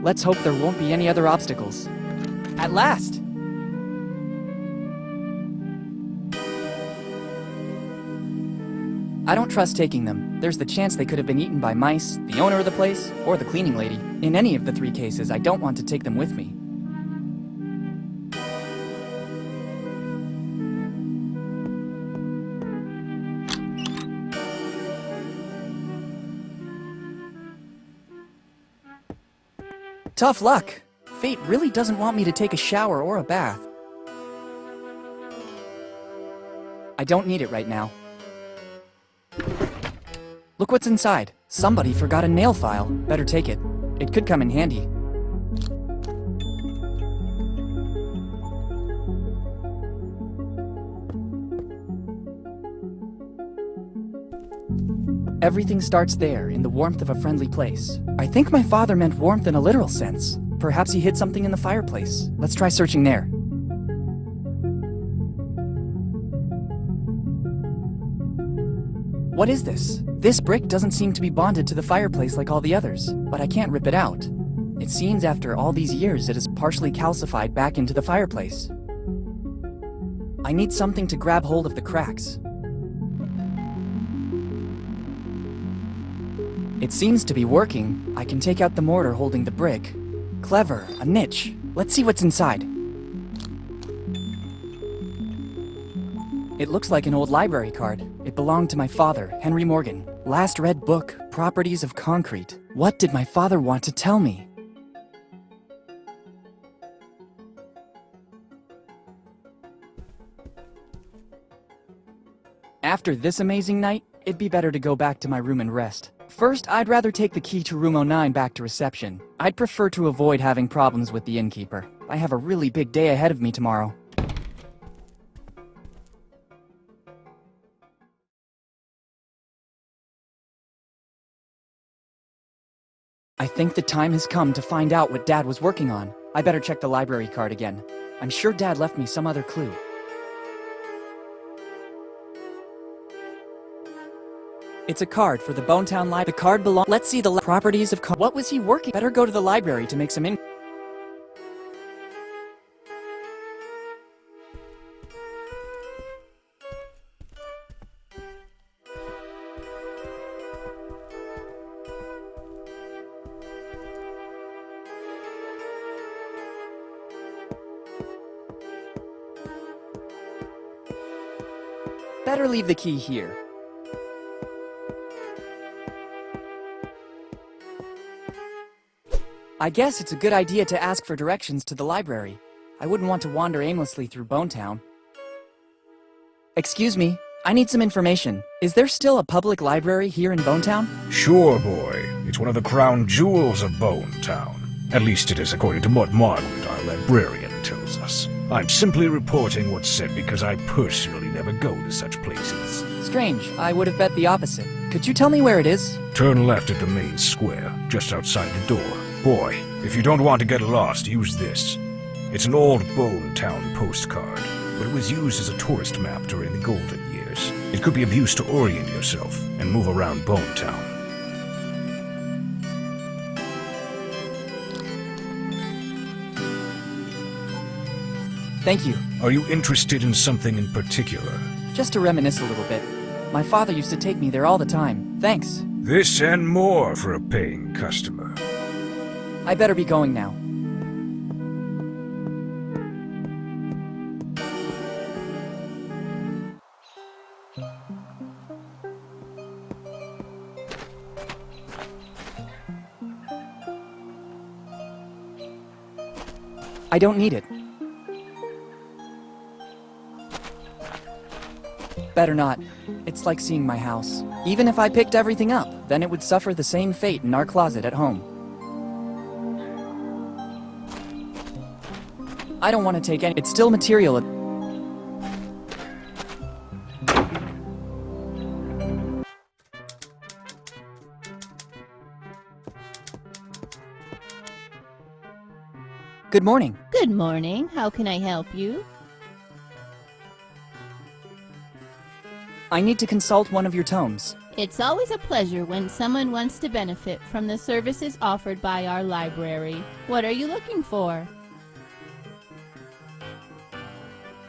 Let's hope there won't be any other obstacles. At last! I don't trust taking them. There's the chance they could have been eaten by mice, the owner of the place, or the cleaning lady. In any of the three cases, I don't want to take them with me. Tough luck! Fate really doesn't want me to take a shower or a bath. I don't need it right now. Look what's inside. Somebody forgot a nail file. Better take it. It could come in handy. Everything starts there, in the warmth of a friendly place. I think my father meant warmth in a literal sense. Perhaps he hid something in the fireplace. Let's try searching there. What is this? This brick doesn't seem to be bonded to the fireplace like all the others, but I can't rip it out. It seems after all these years it is partially calcified back into the fireplace. I need something to grab hold of the cracks. It seems to be working. I can take out the mortar holding the brick. Clever, a niche. Let's see what's inside. It looks like an old library card. It belonged to my father, Henry Morgan. Last read book, Properties of Concrete. What did my father want to tell me? After this amazing night, it'd be better to go back to my room and rest. First, I'd rather take the key to room 09 back to reception. I'd prefer to avoid having problems with the innkeeper. I have a really big day ahead of me tomorrow. I think the time has come to find out what Dad was working on. I better check the library card again. I'm sure Dad left me some other clue. It's a card for the Bonetown Library. The card belongs. Let's see the properties of. What was he working? Better go to the library to make some in. Better leave the key here. I guess it's a good idea to ask for directions to the library. I wouldn't want to wander aimlessly through Bonetown. Excuse me, I need some information. Is there still a public library here in Bonetown? Sure, boy. It's one of the crown jewels of Bonetown. At least it is according to what Margaret, our librarian, tells us. I'm simply reporting what's said because I personally never go to such places. Strange, I would have bet the opposite. Could you tell me where it is? Turn left at the main square, just outside the door. Boy, if you don't want to get lost, use this. It's an old Bonetown postcard, but it was used as a tourist map during the golden years. It could be of use to orient yourself and move around Bonetown. Thank you. Are you interested in something in particular? Just to reminisce a little bit. My father used to take me there all the time. Thanks. This and more for a paying customer. I better be going now. I don't need it. Better not. It's like seeing my house. Even if I picked everything up, then it would suffer the same fate in our closet at home. I don't want to take any. It's still material. Good morning. Good morning. How can I help you? I need to consult one of your tomes. It's always a pleasure when someone wants to benefit from the services offered by our library. What are you looking for?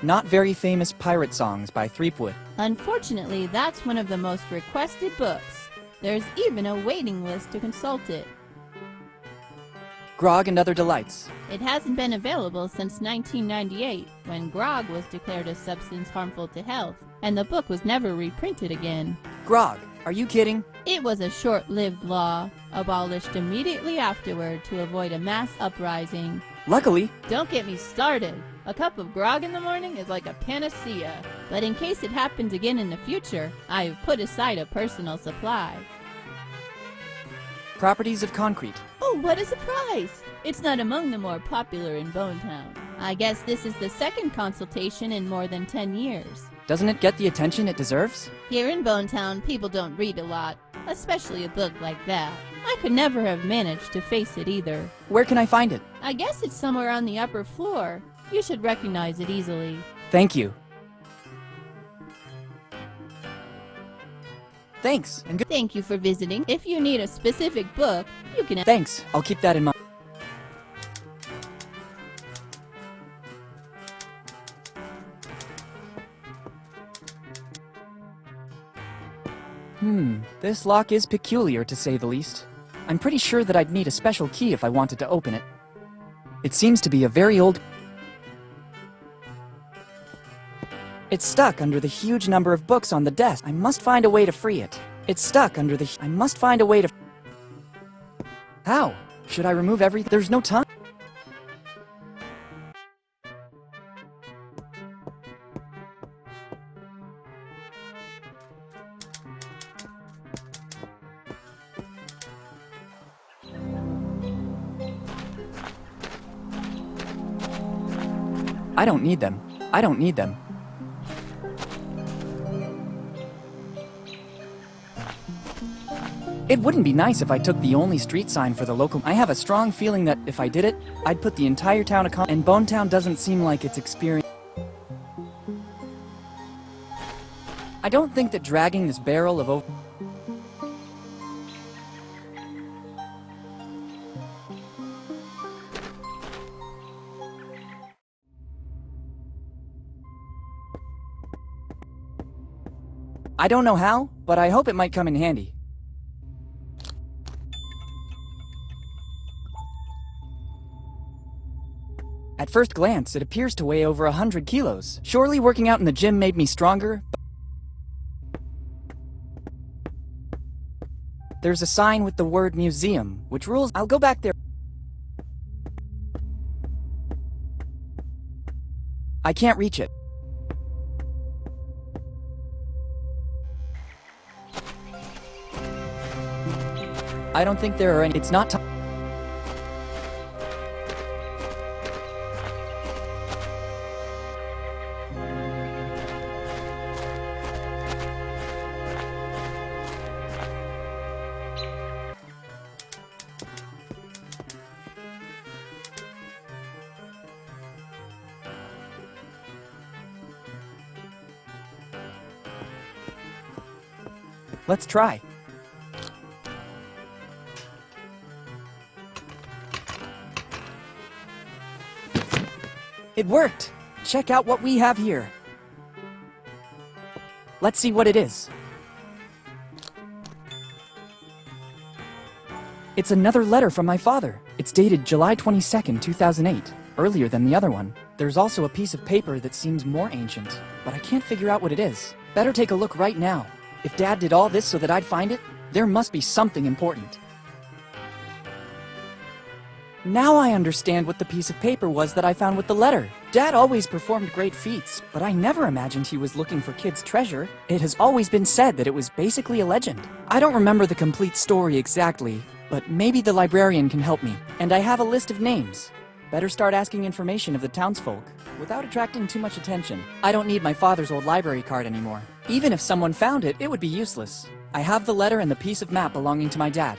Not very famous pirate songs by Threepwood. Unfortunately, that's one of the most requested books. There's even a waiting list to consult it. Grog and Other Delights. It hasn't been available since 1998, when grog was declared a substance harmful to health, and the book was never reprinted again. Grog, are you kidding? It was a short-lived law, abolished immediately afterward to avoid a mass uprising. Luckily, Don't get me started. A cup of grog in the morning is like a panacea. But in case it happens again in the future, I have put aside a personal supply. Properties of Concrete. Oh, what a surprise! It's not among the more popular in Bonetown. I guess this is the second consultation in more than 10 years. Doesn't it get the attention it deserves? Here in Bonetown, people don't read a lot, especially a book like that. I could never have managed to face it either. Where can I find it? I guess it's somewhere on the upper floor. You should recognize it easily. Thank you. Thanks, and good. Thank you for visiting. If you need a specific book, you can... Thanks, I'll keep that in mind. This lock is peculiar to say the least. I'm pretty sure that I'd need a special key if I wanted to open it. It seems to be a very old... It's stuck under the huge number of books on the desk. I must find a way to free it. It's stuck under the... I must find a way to... How? Should I remove everything? There's no time. I don't need them. I don't need them. It wouldn't be nice if I took the only street sign for the local... I have a strong feeling that if I did it, I'd put the entire town and Bonetown doesn't seem like it's experience. I don't think that dragging this barrel of I don't know how, but I hope it might come in handy. At first glance, it appears to weigh over 100 kilos. Surely working out in the gym made me stronger, but there's a sign with the word museum, which rules. I'll go back there. I can't reach it. I don't think there are any. It's not time. Let's try. It worked! Check out what we have here. Let's see what it is. It's another letter from my father. It's dated July 22nd, 2008, earlier than the other one. There's also a piece of paper that seems more ancient, but I can't figure out what it is. Better take a look right now. If Dad did all this so that I'd find it, there must be something important. Now I understand what the piece of paper was that I found with the letter. Dad always performed great feats, but I never imagined he was looking for kids' treasure. It has always been said that it was basically a legend. I don't remember the complete story exactly, but maybe the librarian can help me. And I have a list of names. Better start asking information of the townsfolk, without attracting too much attention. I don't need my father's old library card anymore. Even if someone found it, it would be useless. I have the letter and the piece of map belonging to my dad.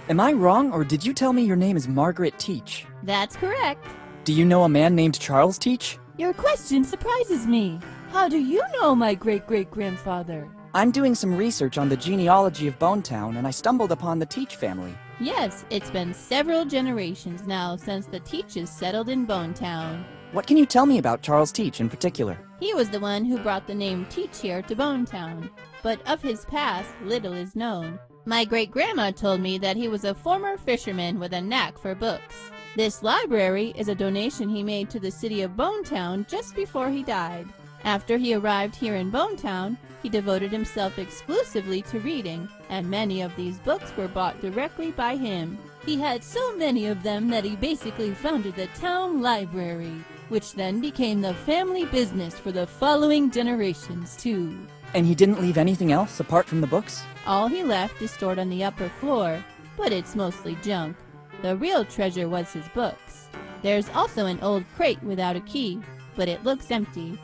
Am I wrong, or did you tell me your name is Margaret Teach? That's correct. Do you know a man named Charles Teach? Your question surprises me. How do you know my great-great-grandfather? I'm doing some research on the genealogy of Bonetown, and I stumbled upon the Teach family. Yes, it's been several generations now since the Teaches settled in Bonetown. What can you tell me about Charles Teach in particular? He was the one who brought the name Teach here to Bonetown, but of his past, little is known. My great-grandma told me that he was a former fisherman with a knack for books. This library is a donation he made to the city of Bonetown just before he died. After he arrived here in Bonetown, he devoted himself exclusively to reading, and many of these books were bought directly by him. He had so many of them that he basically founded the town library, which then became the family business for the following generations, too. And he didn't leave anything else apart from the books? All he left is stored on the upper floor, but it's mostly junk. The real treasure was his books. There's also an old crate without a key, but it looks empty.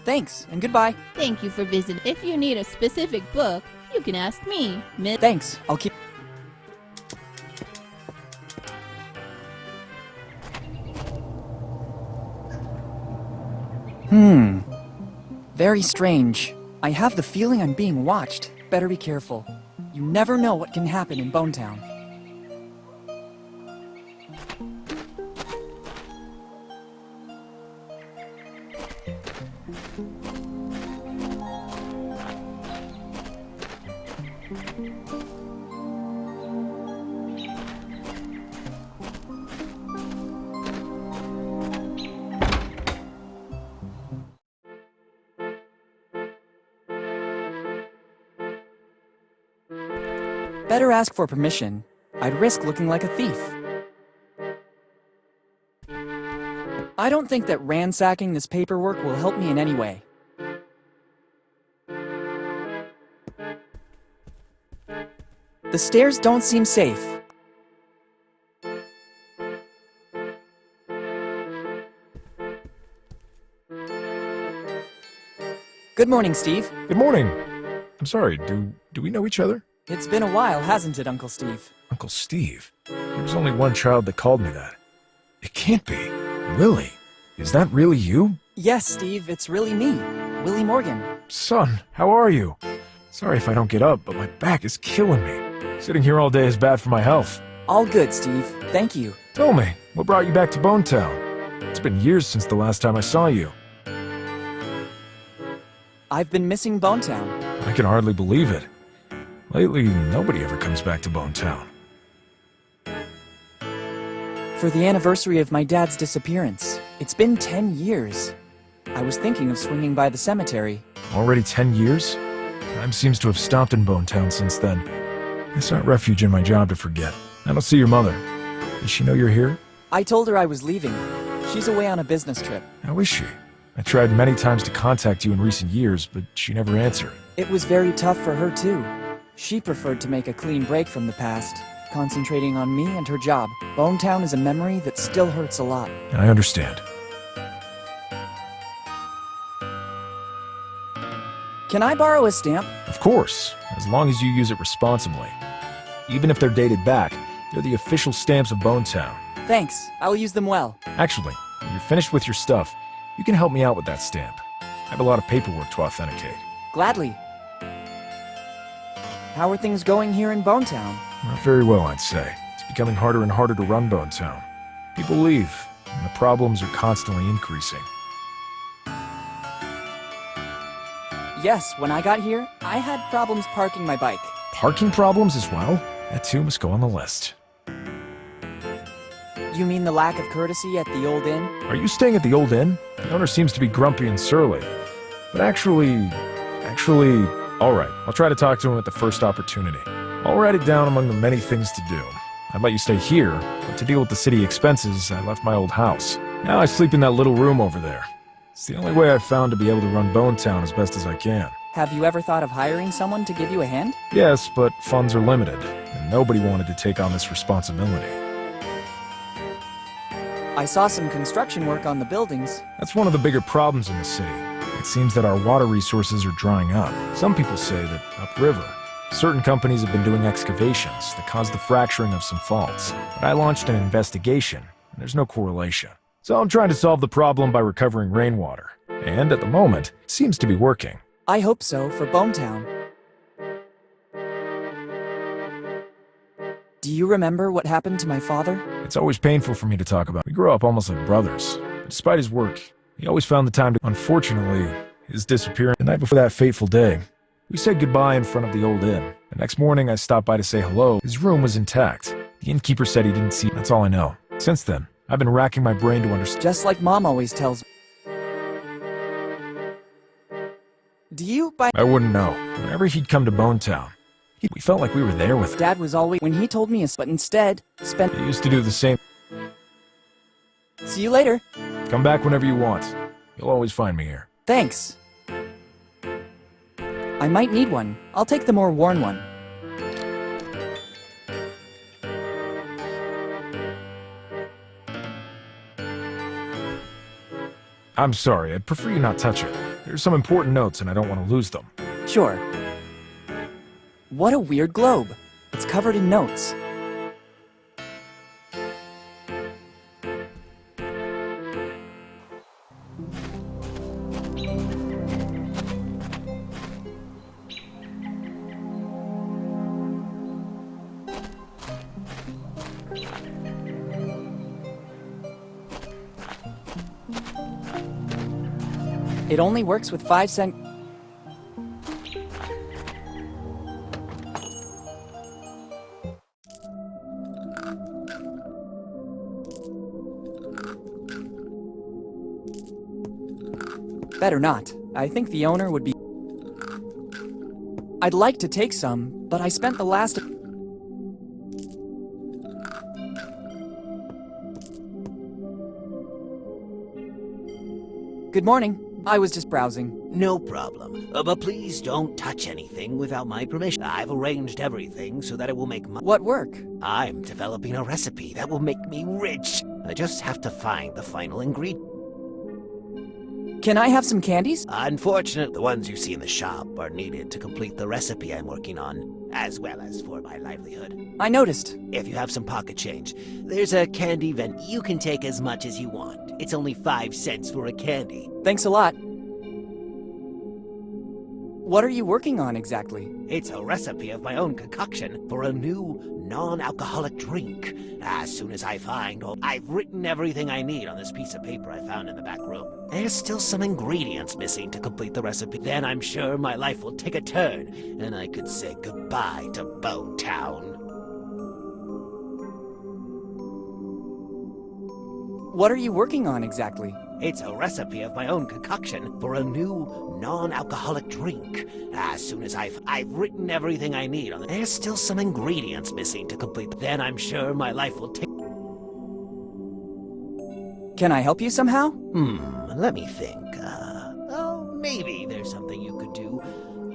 Thanks, and goodbye. Thank you for visiting. If you need a specific book, you can ask me, Miss. Thanks, I'll keep... Very strange. I have the feeling I'm being watched. Better be careful. You never know what can happen in Bonetown. Better ask for permission. I'd risk looking like a thief. I don't think that ransacking this paperwork will help me in any way. The stairs don't seem safe. Good morning, Steve. Good morning. I'm sorry, do we know each other? It's been a while, hasn't it, Uncle Steve? Uncle Steve? There was only one child that called me that. It can't be. Willy? Is that really you? Yes, Steve, it's really me, Willy Morgan. Son, how are you? Sorry if I don't get up, but my back is killing me. Sitting here all day is bad for my health. All good, Steve. Thank you. Tell me, what brought you back to Bonetown? It's been years since the last time I saw you. I've been missing Bonetown. I can hardly believe it. Lately, nobody ever comes back to Bonetown. For the anniversary of my dad's disappearance. It's been 10 years. I was thinking of swinging by the cemetery. Already 10 years? Time seems to have stopped in Bonetown since then. I sought refuge in my job to forget. I don't see your mother. Does she know you're here? I told her I was leaving. She's away on a business trip. How is she? I tried many times to contact you in recent years, but she never answered. It was very tough for her, too. She preferred to make a clean break from the past, concentrating on me and her job. Bonetown is a memory that still hurts a lot. I understand. Can I borrow a stamp? Of course, as long as you use it responsibly. Even if they're dated back, they're the official stamps of Bonetown. Thanks, I'll use them well. Actually, when you're finished with your stuff, you can help me out with that stamp. I have a lot of paperwork to authenticate. Gladly. How are things going here in Bonetown? Not very well, I'd say. It's becoming harder and harder to run Bonetown. People leave, and the problems are constantly increasing. Yes, when I got here, I had problems parking my bike. Parking problems as well? That too must go on the list. You mean the lack of courtesy at the old inn? Are you staying at the old inn? The owner seems to be grumpy and surly. But actually, alright, I'll try to talk to him at the first opportunity. I'll write it down among the many things to do. I'd let you stay here, but to deal with the city expenses, I left my old house. Now I sleep in that little room over there. It's the only way I've found to be able to run Bonetown as best as I can. Have you ever thought of hiring someone to give you a hand? Yes, but funds are limited, and nobody wanted to take on this responsibility. I saw some construction work on the buildings. That's one of the bigger problems in the city. It seems that our water resources are drying up. Some people say that upriver, certain companies have been doing excavations that caused the fracturing of some faults. But I launched an investigation, and there's no correlation. So I'm trying to solve the problem by recovering rainwater. And at the moment, it seems to be working. I hope so for Bonetown. Do you remember what happened to my father? It's always painful for me to talk about. We grew up almost like brothers. But despite his work, he always found the time to... Unfortunately, his disappearance the night before that fateful day, we said goodbye in front of the old inn. The next morning, I stopped by to say hello. His room was intact. The innkeeper said he didn't see it. That's all I know. Since then, I've been racking my brain to understand. Just like Mom always tells me. Do you, by... I wouldn't know. Whenever he'd come to Bonetown, we felt like we were there with him. Dad was always... When he told me but instead, spent... He used to do the same. See you later. Come back whenever you want. You'll always find me here. Thanks. I might need one. I'll take the more worn one. I'm sorry, I'd prefer you not touch it. There's some important notes and I don't want to lose them. Sure. What a weird globe. It's covered in notes. It only works with 5 cent... Better not. I think the owner would be... I'd like to take some, but I spent the last... Good morning. I was just browsing. No problem. But please don't touch anything without my permission. I've arranged everything so that it will make my... What work? I'm developing a recipe that will make me rich. I just have to find the final ingredient. Can I have some candies? Unfortunately, the ones you see in the shop are needed to complete the recipe I'm working on, as well as for my livelihood. I noticed. If you have some pocket change, there's a candy vent. You can take as much as you want. It's only 5 cents for a candy. Thanks a lot. What are you working on exactly? It's a recipe of my own concoction for a new non-alcoholic drink. As soon as I find all... I've written everything I need on this piece of paper I found in the back room. There's still some ingredients missing to complete the recipe. Then I'm sure my life will take a turn, and I could say goodbye to Bonetown. What are you working on exactly? It's a recipe of my own concoction for a new non-alcoholic drink. As soon as I've written everything I need on it. There's still some ingredients missing to complete. Then I'm sure my life will take... Can I help you somehow? Let me think. Maybe there's something you could do.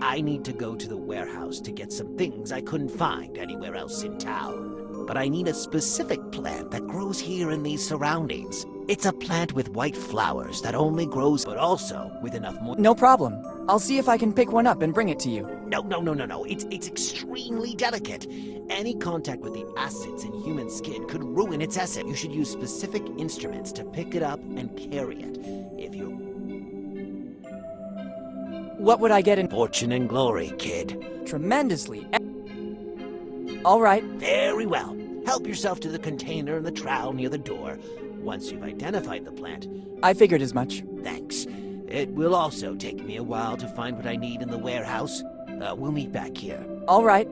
I need to go to the warehouse to get some things I couldn't find anywhere else in town. But I need a specific plant that grows here in these surroundings. It's a plant with white flowers that only grows, but also with enough moisture. No problem. I'll see if I can pick one up and bring it to you. No. It's extremely delicate. Any contact with the acids in human skin could ruin its essence. You should use specific instruments to pick it up and carry it. If you... What would I get in... Fortune and glory, kid. Tremendously. All right. Very well. Help yourself to the container and the trowel near the door. Once you've identified the plant... I figured as much. Thanks. It will also take me a while to find what I need in the warehouse. We'll meet back here. All right.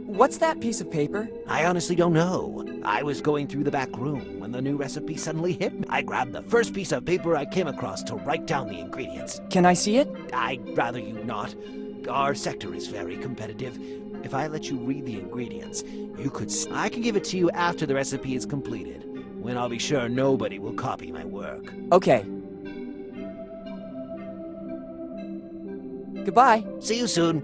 What's that piece of paper? I honestly don't know. I was going through the back room when the new recipe suddenly hit me. I grabbed the first piece of paper I came across to write down the ingredients. Can I see it? I'd rather you not. Our sector is very competitive. If I let you read the ingredients, you could... I can give it to you after the recipe is completed, when I'll be sure nobody will copy my work. Okay. Goodbye. See you soon.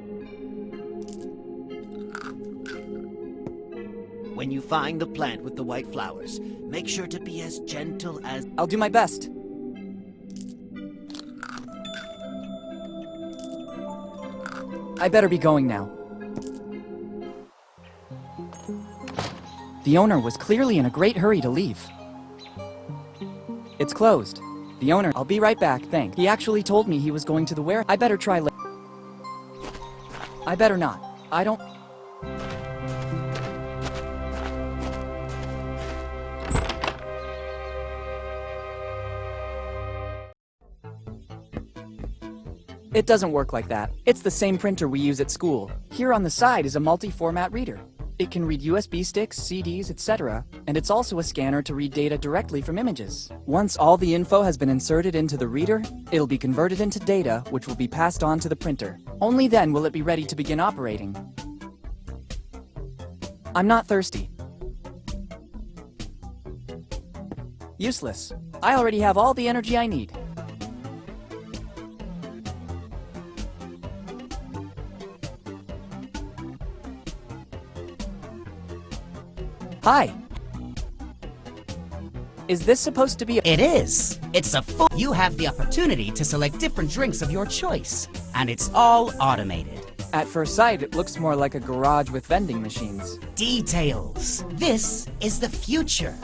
When you find the plant with the white flowers, make sure to be as gentle as... I'll do my best. I better be going now. The owner was clearly in a great hurry to leave. It's closed. The owner, I'll be right back, thanks. He actually told me he was going to the where. I better try later. I better not. I don't... It doesn't work like that. It's the same printer we use at school. Here on the side is a multi-format reader. It can read USB sticks, CDs, etc., and it's also a scanner to read data directly from images. Once all the info has been inserted into the reader, it'll be converted into data, which will be passed on to the printer. Only then will it be ready to begin operating. I'm not thirsty. Useless. I already have all the energy I need. Hi. Is this supposed to be a... It is. It's a full... You have the opportunity to select different drinks of your choice, and it's all automated. At first sight, it looks more like a garage with vending machines. Details. This is the future.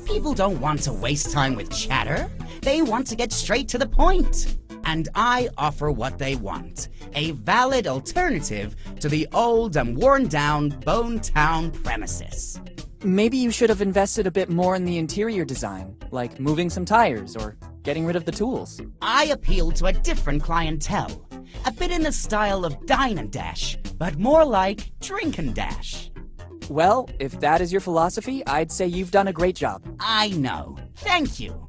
People don't want to waste time with chatter. They want to get straight to the point. And I offer what they want. A valid alternative to the old and worn-down Bone Town premises. Maybe you should have invested a bit more in the interior design, like moving some tires or getting rid of the tools. I appeal to a different clientele. A bit in the style of Dine and Dash, but more like Drink and Dash. Well, if that is your philosophy, I'd say you've done a great job. I know. Thank you.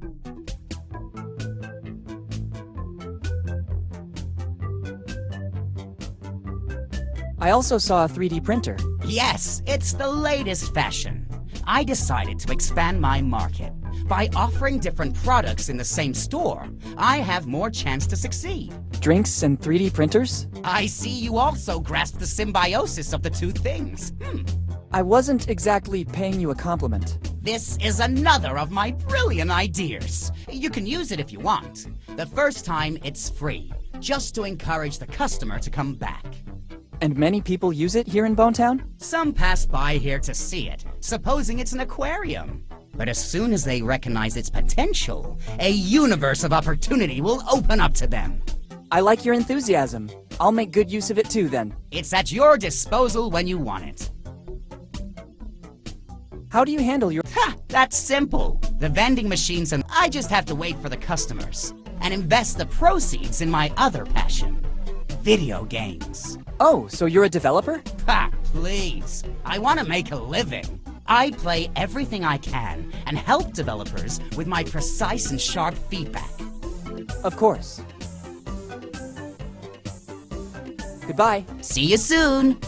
I also saw a 3D printer. Yes, it's the latest fashion. I decided to expand my market. By offering different products in the same store, I have more chance to succeed. Drinks and 3D printers? I see you also grasp the symbiosis of the two things. I wasn't exactly paying you a compliment. This is another of my brilliant ideas. You can use it if you want. The first time, it's free, just to encourage the customer to come back. And many people use it here in Bonetown? Some pass by here to see it, supposing it's an aquarium. But as soon as they recognize its potential, a universe of opportunity will open up to them. I like your enthusiasm. I'll make good use of it too, then. It's at your disposal when you want it. How do you handle your... Ha! That's simple. The vending machines and I just have to wait for the customers and invest the proceeds in my other passion, video games. Oh, so you're a developer? Ha! Please. I want to make a living. I play everything I can and help developers with my precise and sharp feedback. Of course. Goodbye. See you soon.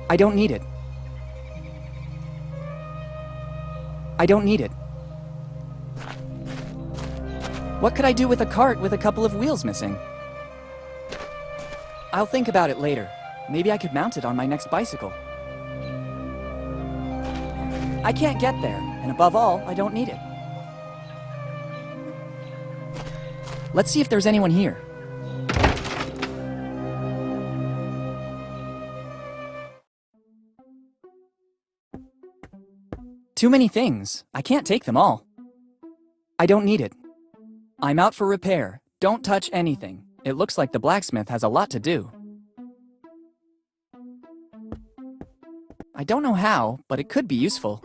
I don't need it. I don't need it. What could I do with a cart with a couple of wheels missing? I'll think about it later. Maybe I could mount it on my next bicycle. I can't get there, and above all, I don't need it. Let's see if there's anyone here. Too many things. I can't take them all. I don't need it. I'm out for repair. Don't touch anything. It looks like the blacksmith has a lot to do. I don't know how, but it could be useful.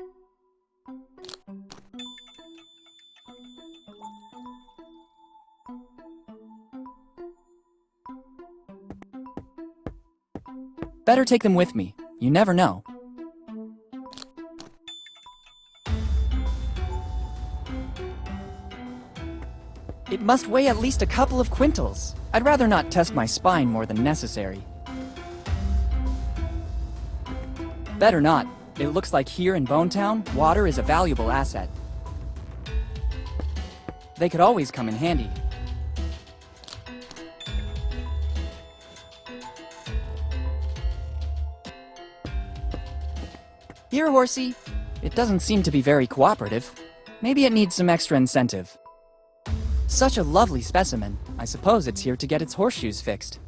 Better take them with me. You never know. It must weigh at least a couple of quintals. I'd rather not test my spine more than necessary. Better not. It looks like here in Bonetown, water is a valuable asset. They could always come in handy. Here, horsey. It doesn't seem to be very cooperative. Maybe it needs some extra incentive. Such a lovely specimen. I suppose it's here to get its horseshoes fixed.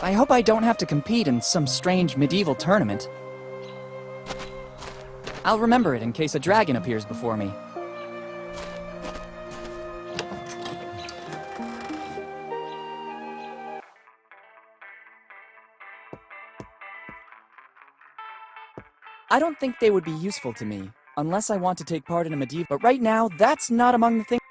I hope I don't have to compete in some strange medieval tournament. I'll remember it in case a dragon appears before me. I don't think they would be useful to me, unless I want to take part in a medieval, but right now, that's not among the things.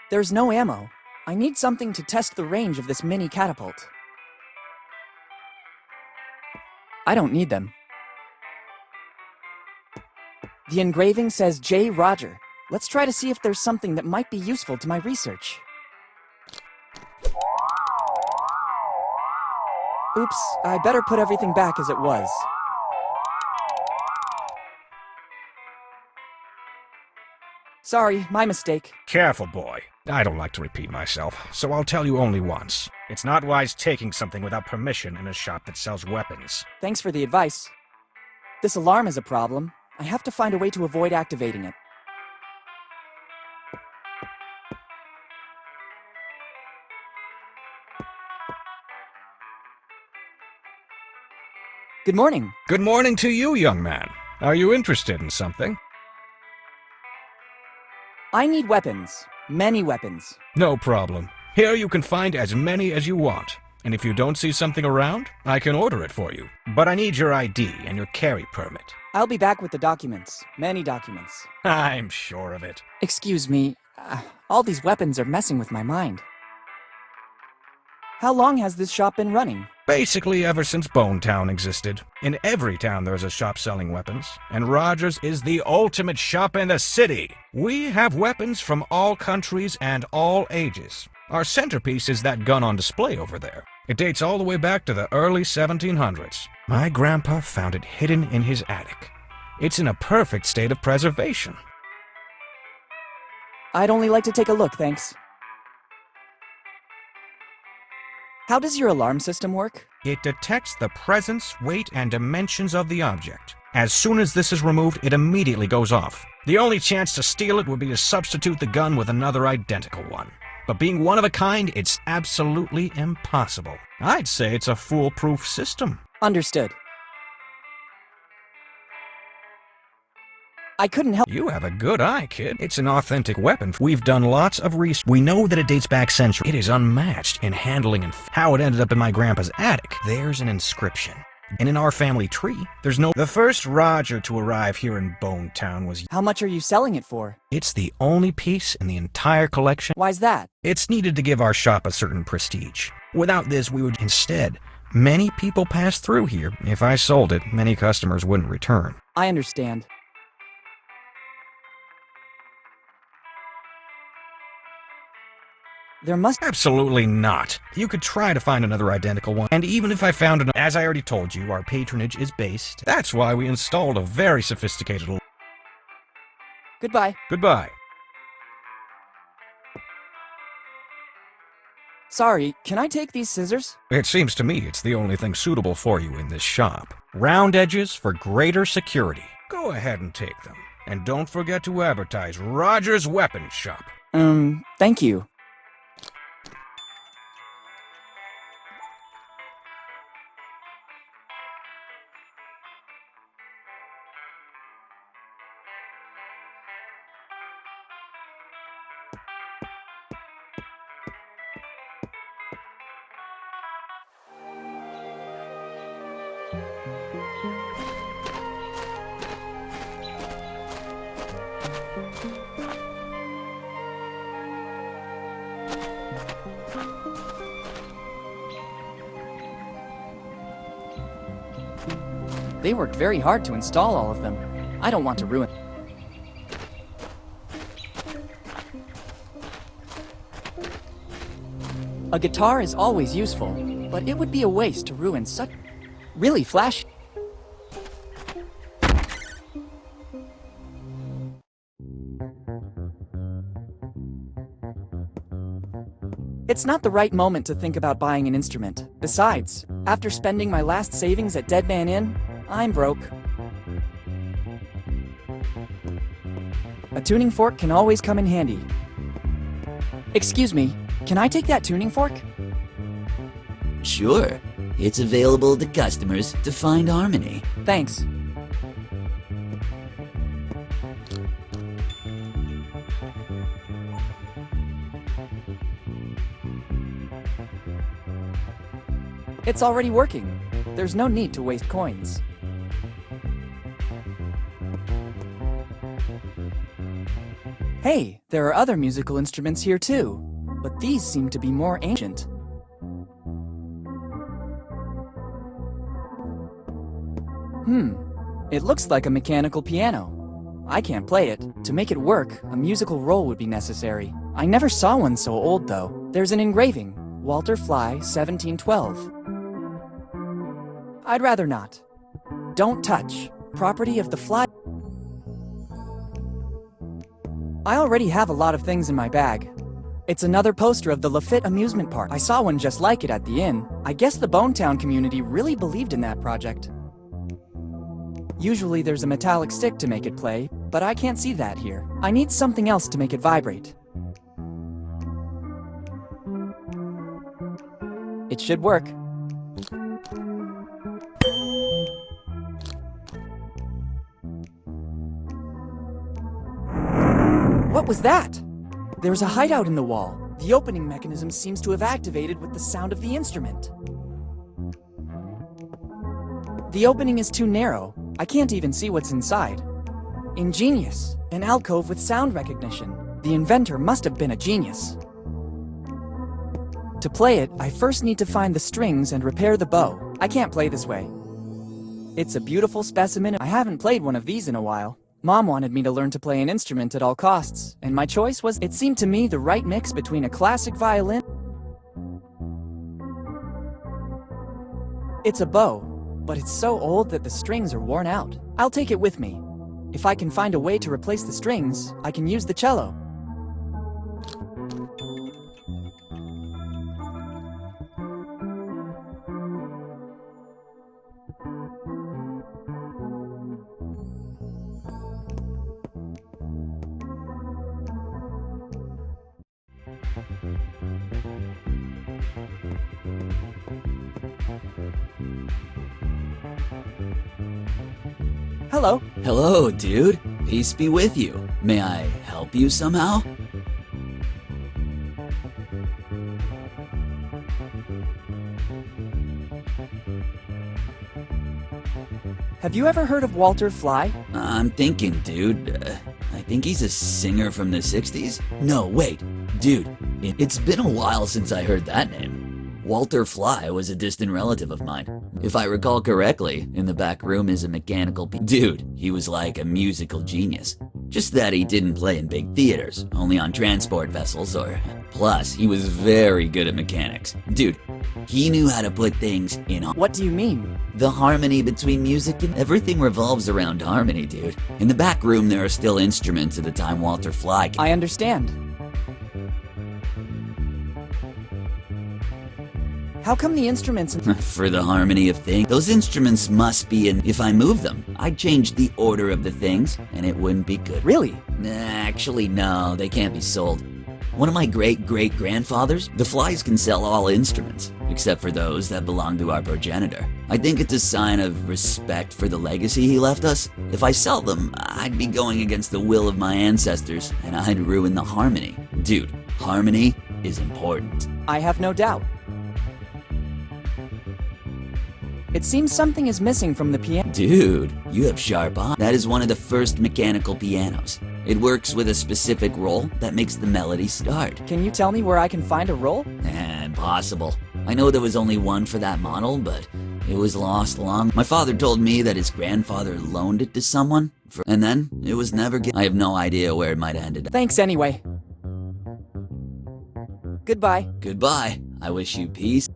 There's no ammo. I need something to test the range of this mini catapult. I don't need them. The engraving says J. Roger. Let's try to see if there's something that might be useful to my research. Oops, I better put everything back as it was. Sorry, my mistake. Careful, boy. I don't like to repeat myself, so I'll tell you only once. It's not wise taking something without permission in a shop that sells weapons. Thanks for the advice. This alarm is a problem. I have to find a way to avoid activating it. Good morning. Good morning to you, young man. Are you interested in something? I need weapons. Many weapons. No problem. Here you can find as many as you want. And if you don't see something around, I can order it for you. But I need your ID and your carry permit. I'll be back with the documents. Many documents. I'm sure of it. Excuse me. All these weapons are messing with my mind. How long has this shop been running? Basically ever since Bonetown existed. In every town there's a shop selling weapons, and Rogers is the ultimate shop in the city. We have weapons from all countries and all ages. Our centerpiece is that gun on display over there. It dates all the way back to the early 1700s. My grandpa found it hidden in his attic. It's in a perfect state of preservation. I'd only like to take a look, thanks. How does your alarm system work? It detects the presence, weight, and dimensions of the object. As soon as this is removed, it immediately goes off. The only chance to steal it would be to substitute the gun with another identical one. But being one of a kind, it's absolutely impossible. I'd say it's a foolproof system. Understood. I couldn't help. You have a good eye, kid. It's an authentic weapon. We've done lots of research. We know that it dates back centuries. It is unmatched in handling and how it ended up in my grandpa's attic. There's an inscription. And in our family tree, there's no... The first Roger to arrive here in Bonetown was... How much are you selling it for? It's the only piece in the entire collection. Why's that? It's needed to give our shop a certain prestige. Without this, we would instead... Many people pass through here. If I sold it, many customers wouldn't return. I understand. There must... Absolutely not. You could try to find another identical one. And even if I found an... As I already told you, our patronage is based. That's why we installed a very sophisticated... Goodbye. Goodbye. Sorry, can I take these scissors? It seems to me it's the only thing suitable for you in this shop. Round edges for greater security. Go ahead and take them. And don't forget to advertise Roger's Weapon Shop. Thank you. They worked very hard to install all of them. I don't want to ruin. A guitar is always useful, but it would be a waste to ruin such really flashy. It's not the right moment to think about buying an instrument. Besides, after spending my last savings at Dead Man Inn, I'm broke. A tuning fork can always come in handy. Excuse me, can I take that tuning fork? Sure. It's available to customers to find harmony. Thanks. It's already working. There's no need to waste coins. Hey, there are other musical instruments here too, but these seem to be more ancient. It looks like a mechanical piano. I can't play it. To make it work, a musical roll would be necessary. I never saw one so old though. There's an engraving, Walter Fly, 1712. I'd rather not. Don't touch. Property of the Fly. I already have a lot of things in my bag. It's another poster of the Lafitte amusement park. I saw one just like it at the inn. I guess the Bonetown community really believed in that project. Usually there's a metallic stick to make it play, but I can't see that here. I need something else to make it vibrate. It should work. What was that? There's a hideout in the wall. The opening mechanism seems to have activated with the sound of the instrument. The opening is too narrow. I can't even see what's inside. Ingenious. An alcove with sound recognition. The inventor must have been a genius. To play it, I first need to find the strings and repair the bow. I can't play this way. It's a beautiful specimen. I haven't played one of these in a while. Mom wanted me to learn to play an instrument at all costs, and my choice was, it seemed to me, the right mix between a classic violin. It's a bow, but it's so old that the strings are worn out. I'll take it with me. If I can find a way to replace the strings, I can use the cello. Hello. Hello, dude. Peace be with you. May I help you somehow? Have you ever heard of Walter Fly? I'm thinking, dude. I think he's a singer from the 60s? No, wait. Dude, it's been a while since I heard that name. Walter Fly was a distant relative of mine. If I recall correctly, in the back room is a mechanical dude, he was like a musical genius. Just that he didn't play in big theaters, only on transport vessels Plus, he was very good at mechanics. Dude, he knew how to put things in. What do you mean? The harmony between music and everything revolves around harmony, dude. In the back room, there are still instruments at the time Walter Fly. I understand. How come the instruments... For the harmony of things, those instruments must be in... If I move them, I'd change the order of the things, and it wouldn't be good. Really? Actually, no, they can't be sold. One of my great-great-grandfathers, the Flies can sell all instruments, except for those that belong to our progenitor. I think it's a sign of respect for the legacy he left us. If I sell them, I'd be going against the will of my ancestors, and I'd ruin the harmony. Dude, harmony is important. I have no doubt. It seems something is missing from the piano. Dude, you have sharp eyes. That is one of the first mechanical pianos. It works with a specific roll that makes the melody start. Can you tell me where I can find a roll? Impossible. I know there was only one for that model, but it was lost long. My father told me that his grandfather loaned it to someone, and then it was never given. I have no idea where it might have ended up. Thanks anyway. Goodbye. Goodbye. I wish you peace.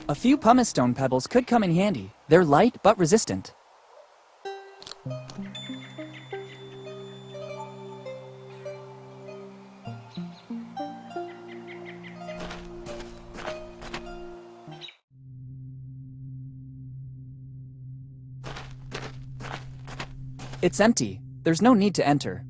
A few pumice stone pebbles could come in handy. They're light but resistant. It's empty. There's no need to enter.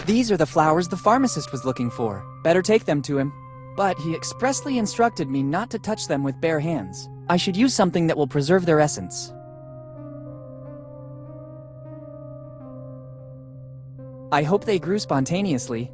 These are the flowers the pharmacist was looking for. Better take them to him. But he expressly instructed me not to touch them with bare hands. I should use something that will preserve their essence. I hope they grew spontaneously.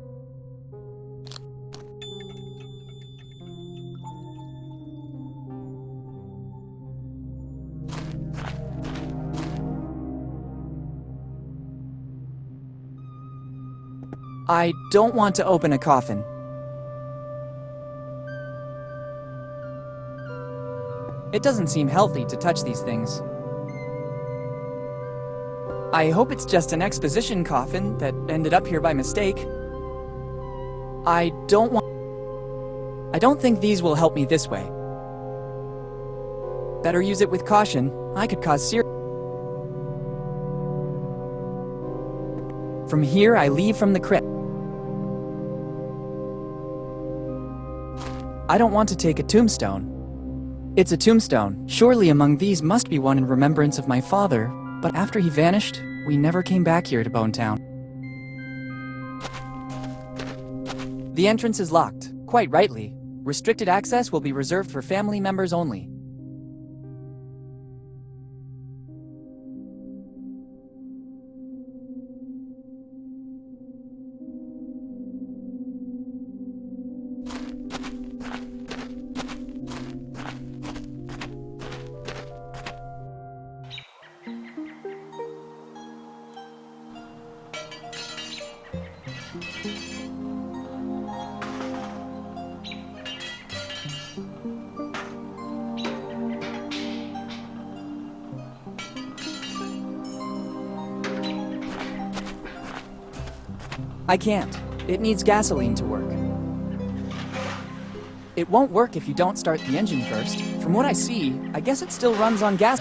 I don't want to open a coffin. It doesn't seem healthy to touch these things. I hope it's just an exposition coffin that ended up here by mistake. I don't think these will help me this way. Better use it with caution. I could cause serious. From here, I leave from the crypt. I don't want to take a tombstone. It's a tombstone. Surely among these must be one in remembrance of my father, but after he vanished, we never came back here to Bone Town. The entrance is locked, quite rightly. Restricted access will be reserved for family members only. I can't. It needs gasoline to work. It won't work if you don't start the engine first. From what I see, I guess it still runs on gas.